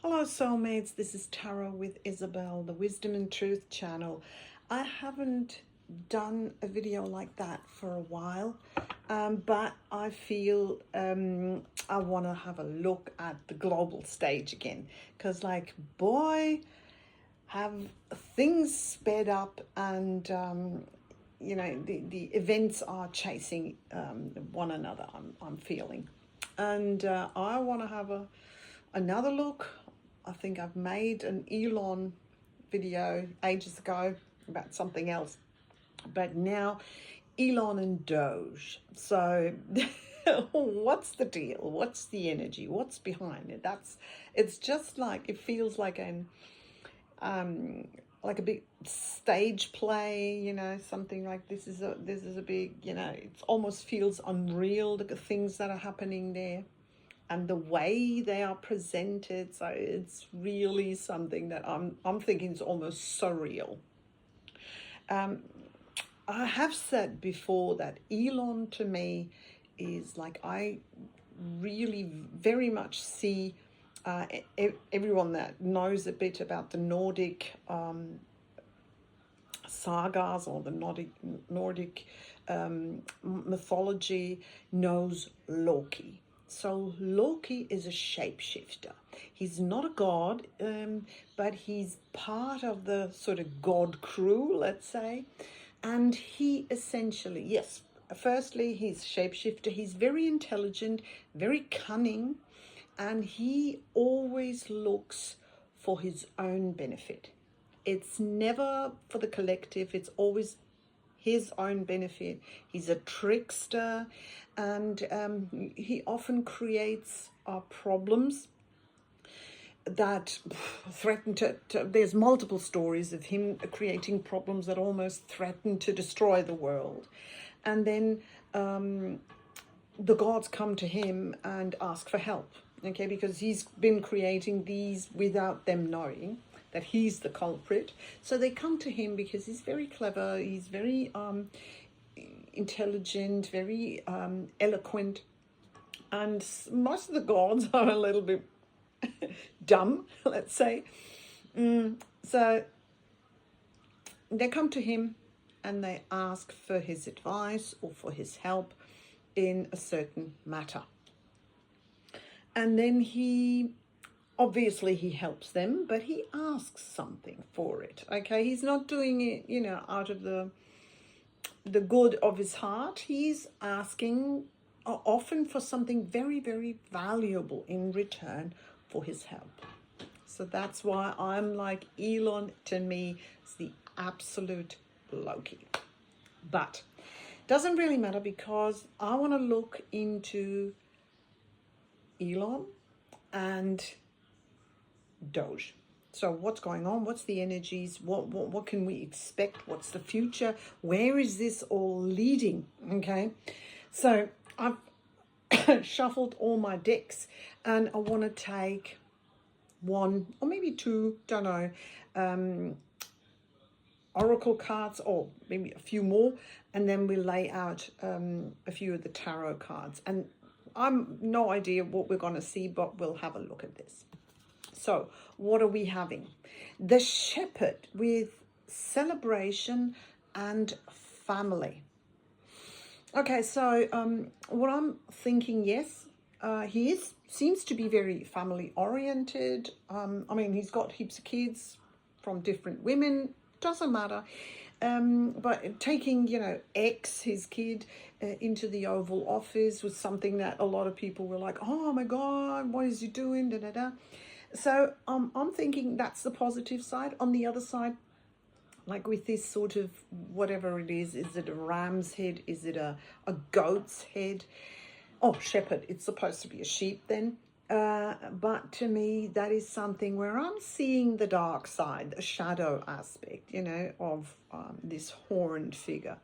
Hello soulmates, this is Tarot with Isabel, the Wisdom and Truth channel. I haven't done a video like that for a while, but I feel I want to have a look at the global stage again, because boy, have things sped up, and the events are chasing one another, I'm feeling. And I want to have another look. I think I've made an Elon video ages ago about something else, but now Elon and DOGE. So what's the deal? What's the energy? What's behind it? It's just like, it feels like a big stage play, something like this is a big, it almost feels unreal, the things that are happening there and the way they are presented. So it's really something that I'm thinking is almost surreal. I have said before that Elon to me is like, I really very much see everyone that knows a bit about the Nordic sagas or the Nordic mythology knows Loki. So Loki is a shapeshifter. He's not a god, but he's part of the sort of god crew, let's say. And he essentially, yes, firstly, he's a shapeshifter. He's very intelligent, very cunning, and he always looks for his own benefit. It's never for the collective. It's always his own benefit. He's a trickster, and he often creates problems that threaten to there's multiple stories of him creating problems that almost threaten to destroy the world. And then the gods come to him and ask for help, okay, because he's been creating these without them knowing that he's the culprit. So they come to him because he's very clever, he's very intelligent, very eloquent, and most of the gods are a little bit dumb, let's say. So they come to him and they ask for his advice or for his help in a certain matter. And then he helps them, but he asks something for it, okay? He's not doing it, out of the good of his heart. He's asking often for something very, very valuable in return for his help. So that's why I'm like, Elon to me is the absolute Loki. But doesn't really matter, because I want to look into Elon and DOGE. So what's going on? What's the energies? What can we expect? What's the future? Where is this all leading? Okay, so I've shuffled all my decks, and I want to take one or maybe two, don't know, oracle cards, or maybe a few more, and then we lay out a few of the tarot cards. And I'm no idea what we're going to see, but we'll have a look at this. So what are we having? The Shepherd with celebration and family. Okay, so what I'm thinking, yes, he seems to be very family oriented. I mean, he's got heaps of kids from different women, doesn't matter. But taking, X, his kid, into the Oval Office was something that a lot of people were like, oh my God, what is he doing? Da, da, da. So I'm thinking that's the positive side. On the other side, like with this sort of whatever it is it a ram's head? Is it a goat's head? Oh, shepherd, it's supposed to be a sheep then. But to me, that is something where I'm seeing the dark side, the shadow aspect, of this horned figure.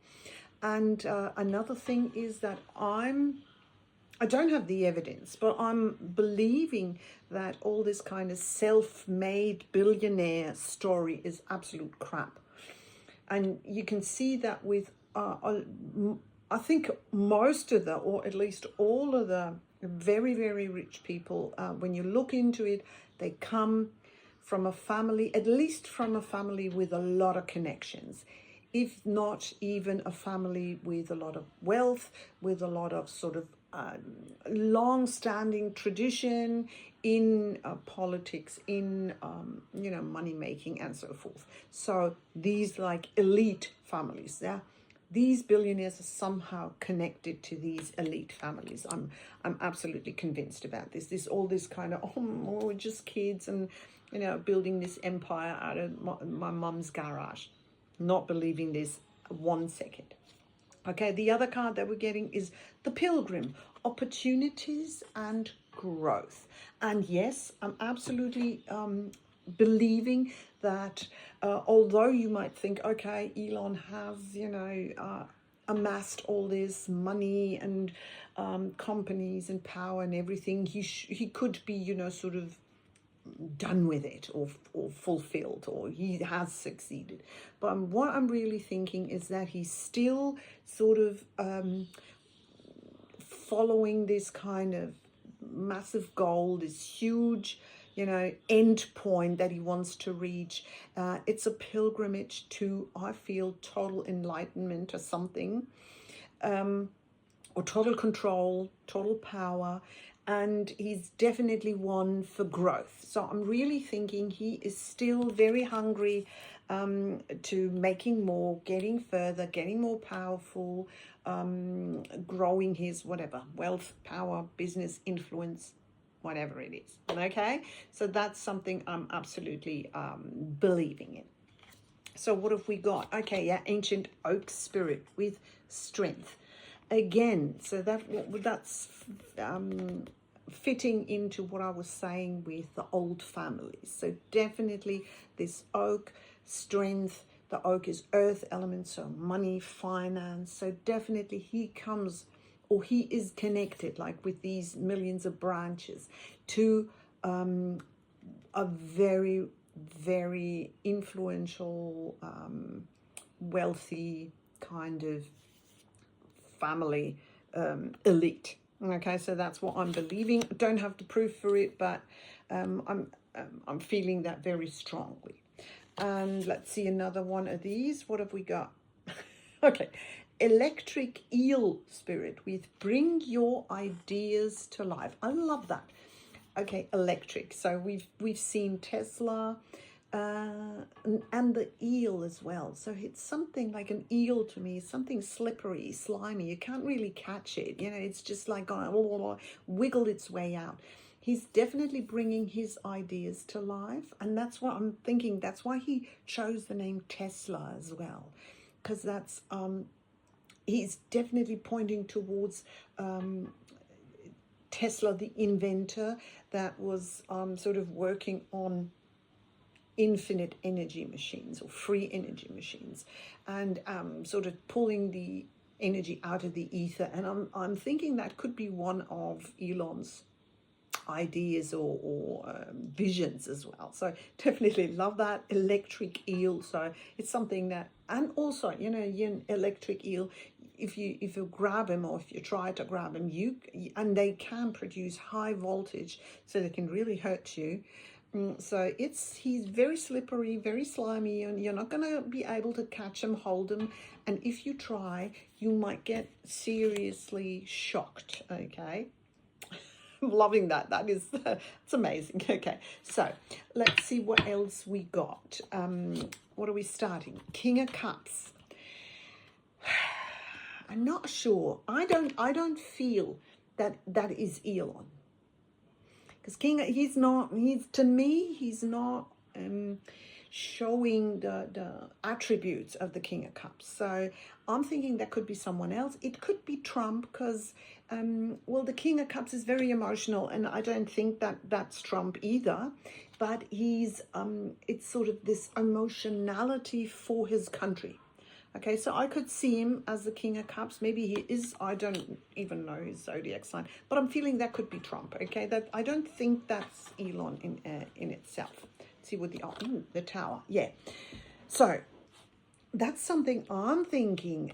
And another thing is that I don't have the evidence, but I'm believing that all this kind of self-made billionaire story is absolute crap. And you can see that with, I think most of the, or at least all of the very, very rich people. When you look into it, they come from a family, at least from a family with a lot of connections, if not even a family with a lot of wealth, with a lot of sort of long-standing tradition in politics, in money making and so forth. So these like elite families, yeah, these billionaires are somehow connected to these elite families. I'm absolutely convinced about this. All this kind of we're just kids and building this empire out of my mum's garage. Not believing this 1 second. Okay, the other card that we're getting is the Pilgrim, opportunities and growth. And yes, I'm absolutely believing that although you might think, okay, Elon has, amassed all this money and companies and power and everything, he could be, sort of done with it or fulfilled, or he has succeeded. But what I'm really thinking is that he's still sort of following this kind of massive goal, this huge end point that he wants to reach. It's a pilgrimage to, I feel, total enlightenment or something, or total control, total power. And he's definitely one for growth. So I'm really thinking he is still very hungry to making more, getting further, getting more powerful, growing his whatever, wealth, power, business, influence, whatever it is. Okay, so that's something I'm absolutely believing in. So what have we got? Okay, yeah, ancient oak spirit with strength. Again, so that's fitting into what I was saying with the old families. So definitely this oak, strength. The oak is earth element, so money, finance. So definitely he comes, or he is connected, like with these millions of branches, to a very, very influential, wealthy kind of family, elite. Okay, so that's what I'm believing. I don't have the proof for it, but I'm feeling that very strongly. And let's see another one of these. What have we got? Okay, electric eel spirit with bring your ideas to life. I love that. Okay, electric. So we've seen Tesla, and the eel as well. So it's something like an eel to me, something slippery, slimy. You can't really catch it. It's just like going wiggle its way out. He's definitely bringing his ideas to life, and that's what I'm thinking. That's why he chose the name Tesla as well, because that's he's definitely pointing towards Tesla, the inventor that was sort of working on infinite energy machines or free energy machines, and sort of pulling the energy out of the ether. And I'm thinking that could be one of Elon's ideas or visions as well. So definitely love that electric eel. So it's something that, and also electric eel, if you grab him, or if you try to grab him, and they can produce high voltage, so they can really hurt you. So he's very slippery, very slimy, and you're not going to be able to catch him, hold him. And if you try, you might get seriously shocked. Okay. I'm loving that. It's amazing. Okay. So let's see what else we got. What are we starting? King of Cups. I'm not sure. I don't feel that is Elon. Because he's not showing the attributes of the King of Cups. So I'm thinking that could be someone else. It could be Trump, because the King of Cups is very emotional, and I don't think that's Trump either. But he's it's sort of this emotionality for his country. Okay, so I could see him as the King of Cups. Maybe he is. I don't even know his zodiac sign, but I'm feeling that could be Trump. Okay, that I don't think that's Elon in itself. Let's see what the Tower. Yeah, so that's something I'm thinking.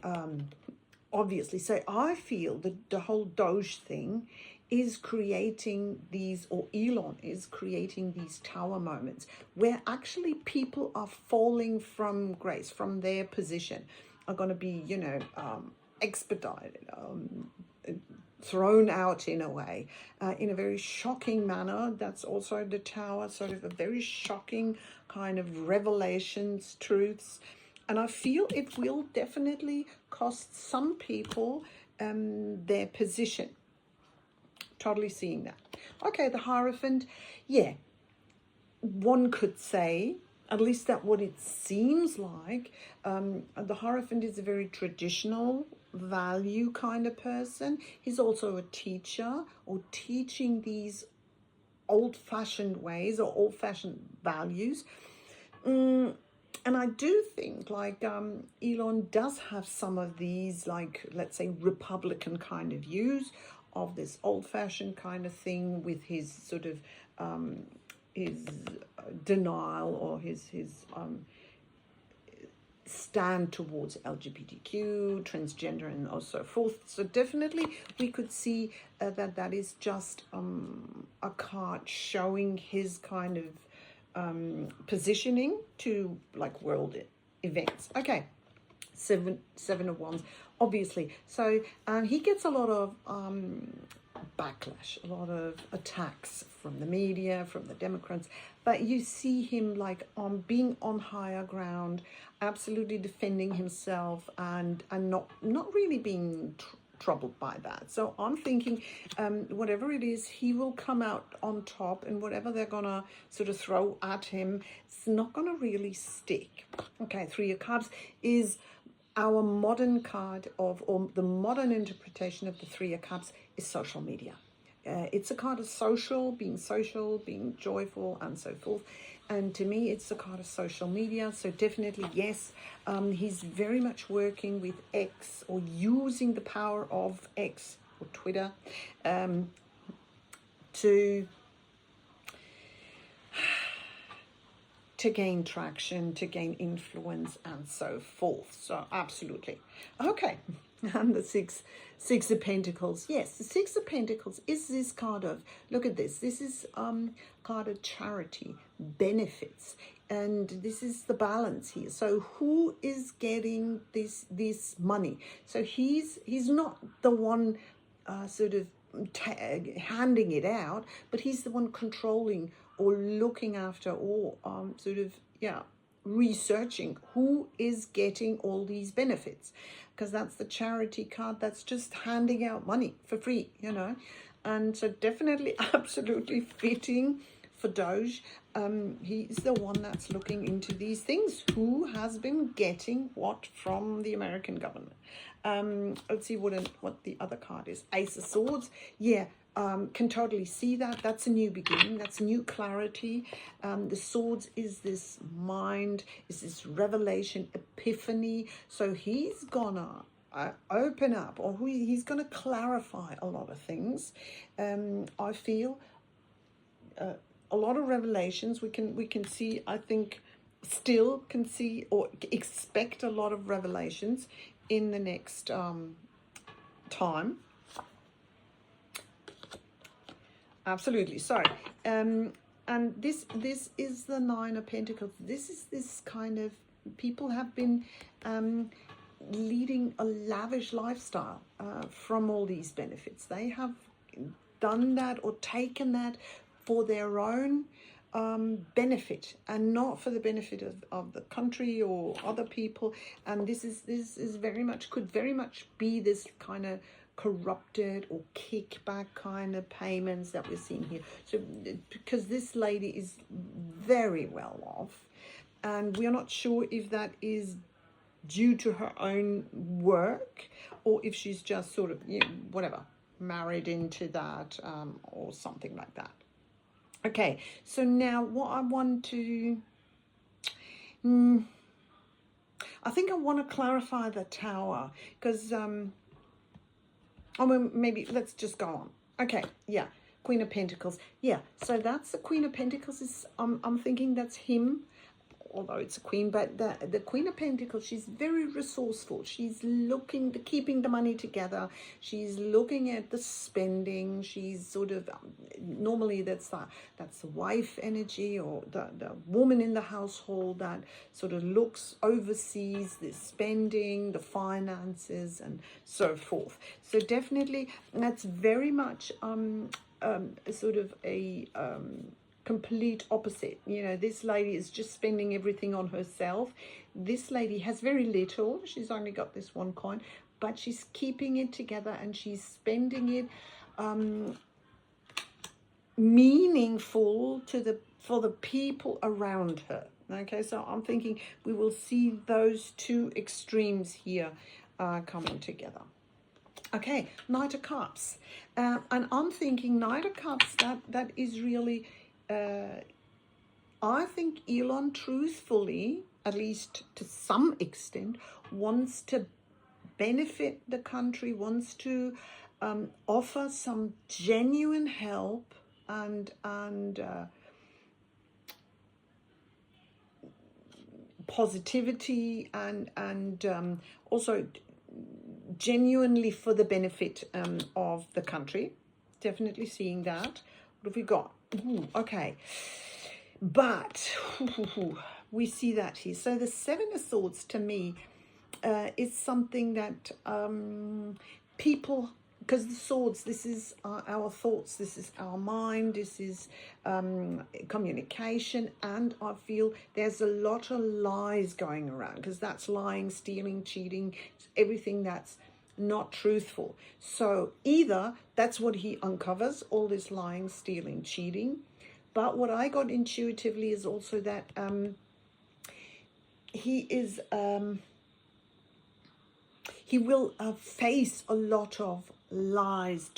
Obviously, so I feel that the whole Doge thing is creating these, or Elon is creating these tower moments where actually people are falling from grace, from their position, are going to be, expedited, thrown out in a way, in a very shocking manner. That's also the tower, sort of a very shocking kind of revelations, truths. And I feel it will definitely cost some people their position. Totally seeing that. Okay, the Hierophant, yeah, one could say, at least that's what it seems like, the Hierophant is a very traditional value kind of person. He's also a teacher, or teaching these old-fashioned ways or old-fashioned values. And I do think like Elon does have some of these, like, let's say, Republican kind of views of this old-fashioned kind of thing, with his sort of his denial, or his stand towards LGBTQ, transgender, and so forth. So definitely we could see that is just a card showing his kind of positioning to like world events. Okay, seven of wands, obviously. So he gets a lot of backlash, a lot of attacks from the media, from the Democrats, but you see him like being on higher ground, absolutely defending himself, and not really being troubled by that. So I'm thinking whatever it is, he will come out on top, and whatever they're gonna sort of throw at him, it's not gonna really stick. Okay, Three of Cups is our modern card of, or the modern interpretation of the Three of Cups is social media. It's a card of social, being joyful, and so forth. And to me, it's a card of social media. So definitely, yes, he's very much working with X, or using the power of X or Twitter to gain traction, to gain influence, and so forth. So absolutely. Okay, and the six of Pentacles. Yes, the Six of Pentacles is this card of, look at this, this is card of charity, benefits, and this is the balance here. So who is getting this money? So he's not the one sort of handing it out, but he's the one controlling, or looking after, or sort of, yeah, researching who is getting all these benefits, because that's the charity card. That's just handing out money for free, and so definitely absolutely fitting for Doge. He's the one that's looking into these things, who has been getting what from the American government. Let's see what the other card is. Ace of Swords. Yeah, can totally see that. That's a new beginning. That's new clarity. The Swords is this mind, is this revelation, epiphany. So he's gonna open up, or he's gonna clarify a lot of things. I feel a lot of revelations. We can see, I think, still can see or expect a lot of revelations in the next time. Absolutely. So and this is the Nine of Pentacles. This is this kind of, people have been leading a lavish lifestyle from all these benefits. They have done that, or taken that for their own benefit, and not for the benefit of the country or other people. And this is very much, could very much be this kind of corrupted or kickback kind of payments that we're seeing here. So because this lady is very well off, and we are not sure if that is due to her own work, or if she's just sort of, whatever, married into that, or something like that. Okay, so now what I want to, I think I want to clarify the Tower, because maybe let's just go on. Okay, yeah, Queen of Pentacles. Yeah, so that's the Queen of Pentacles. I'm thinking that's him, although it's a queen, but the Queen of Pentacles, she's very resourceful. She's keeping the money together. She's looking at the spending. She's sort of, normally that's the wife energy, or the woman in the household that sort of oversees the spending, the finances, and so forth. So definitely that's very much sort of a complete opposite. You know, this lady is just spending everything on herself. This lady has very little. She's only got this one coin, but she's keeping it together and she's spending it meaningful for the people around her. Okay, so I'm thinking we will see those two extremes here coming together. Okay, Knight of Cups. And I'm thinking Knight of Cups, that is really, I think Elon truthfully, at least to some extent, wants to benefit the country, wants to offer some genuine help and positivity and also genuinely for the benefit of the country. Definitely seeing that. What have we got? Ooh, okay, but we see that here. So the Seven of Swords to me is something that people, because the swords, this is our thoughts, this is our mind, this is communication, and I feel there's a lot of lies going around, because that's lying, stealing, cheating, everything that's not truthful. So either that's what he uncovers, all this lying, stealing, cheating, but what I got intuitively is also that he is he will face a lot of lies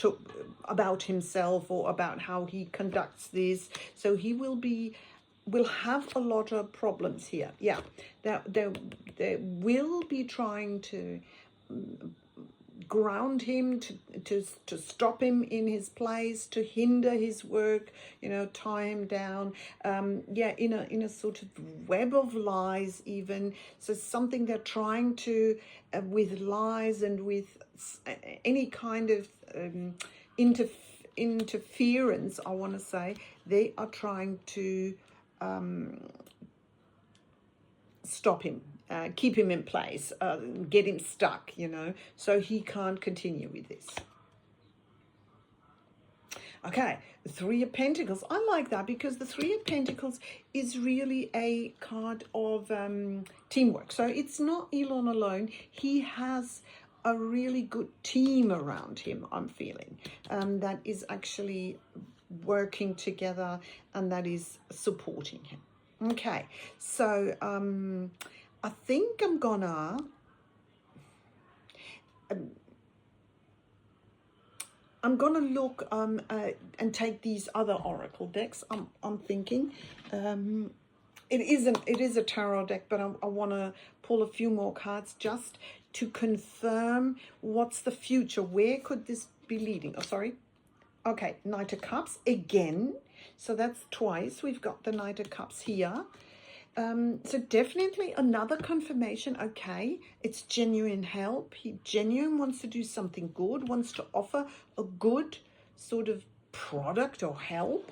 about himself or about how he conducts this. So he will have a lot of problems here. Yeah, there will be trying to ground him, to stop him in his place, to hinder his work, you know, tie him down, yeah, in a sort of web of lies even. So something they're trying to with lies and with any kind of interference, I want to say, they are trying to stop him, keep him in place, get him stuck, you know, so he can't continue with this. Okay, the Three of Pentacles. I like that because the Three of Pentacles is really a card of teamwork. So it's not Elon alone. He has a really good team around him, I'm feeling, that is actually working together and that is supporting him. Okay, so I think I'm gonna look and take these other oracle decks. I'm thinking it is a tarot deck, but I want to pull a few more cards just to confirm what's the future. Where could this be leading? Oh, sorry. Okay, Knight of Cups again. So that's twice. We've got the Knight of Cups here. So definitely another confirmation. Okay, it's genuine help. He genuine wants to do something good, wants to offer a good sort of product or help.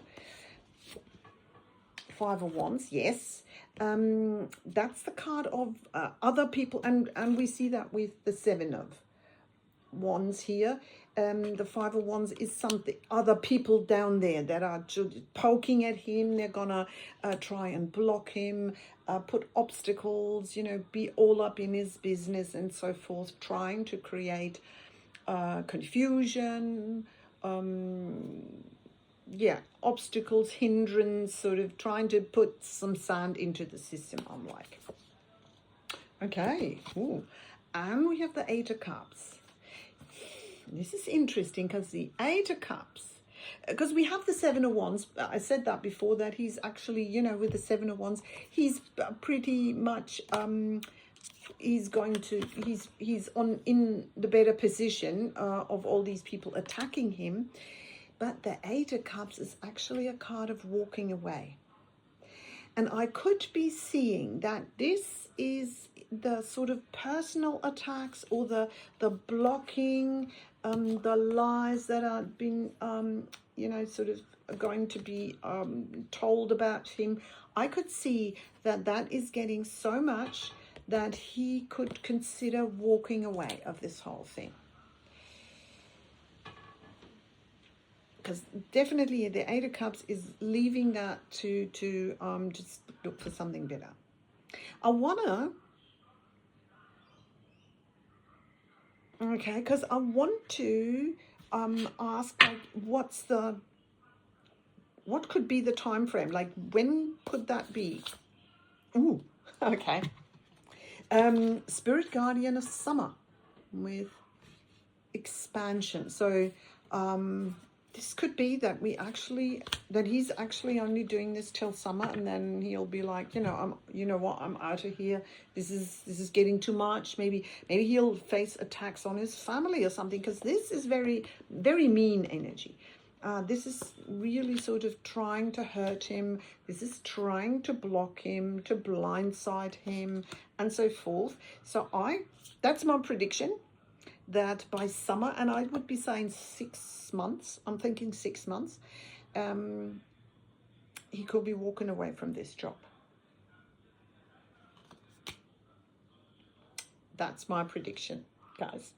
Five of Wands, yes. That's the card of other people, and we see that with the Seven of Wands here. The Five of Wands is something, other people down there that are poking at him. They're gonna try and block him, put obstacles, you know, be all up in his business and so forth, trying to create confusion, yeah, obstacles, hindrance, sort of trying to put some sand into the system, I'm like. Okay, ooh. And we have the Eight of Cups. This is interesting because the Eight of Cups, because we have the Seven of Wands. I said that before, that he's actually, you know, with the Seven of Wands, he's pretty much he's in the better position of all these people attacking him. But the Eight of Cups is actually a card of walking away. And I could be seeing that this is the sort of personal attacks or the blocking, the lies that are been, you know, sort of going to be told about him. I could see that that is getting so much that he could consider walking away of this whole thing. Because definitely the Eight of Cups is leaving that to just look for something better. I wanna, okay, because I want to ask, like, what could be the time frame? Like, when could that be? Ooh, okay. Spirit Guardian of Summer with expansion. So this could be that he's actually only doing this till summer, and then he'll be like, you know what, I'm out of here. This is getting too much. Maybe he'll face attacks on his family or something, because this is very, very mean energy. This is really sort of trying to hurt him. This is trying to block him, to blindside him, and so forth. So that's my prediction, that by summer, and I would be saying 6 months, I'm thinking 6 months, he could be walking away from this job. That's my prediction, guys.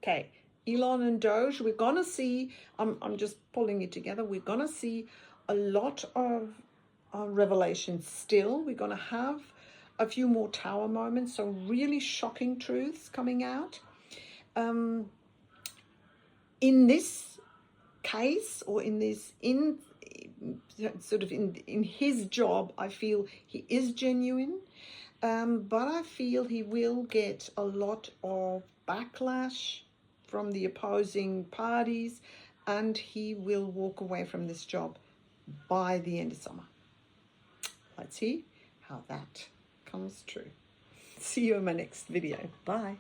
Okay, Elon and DOGE, we're gonna see, I'm just pulling it together, we're gonna see a lot of revelations still. We're gonna have a few more tower moments, so really shocking truths coming out. In this case, or in his job, I feel he is genuine, but I feel he will get a lot of backlash from the opposing parties, and he will walk away from this job by the end of summer. Let's see how that comes true. See you in my next video. Bye.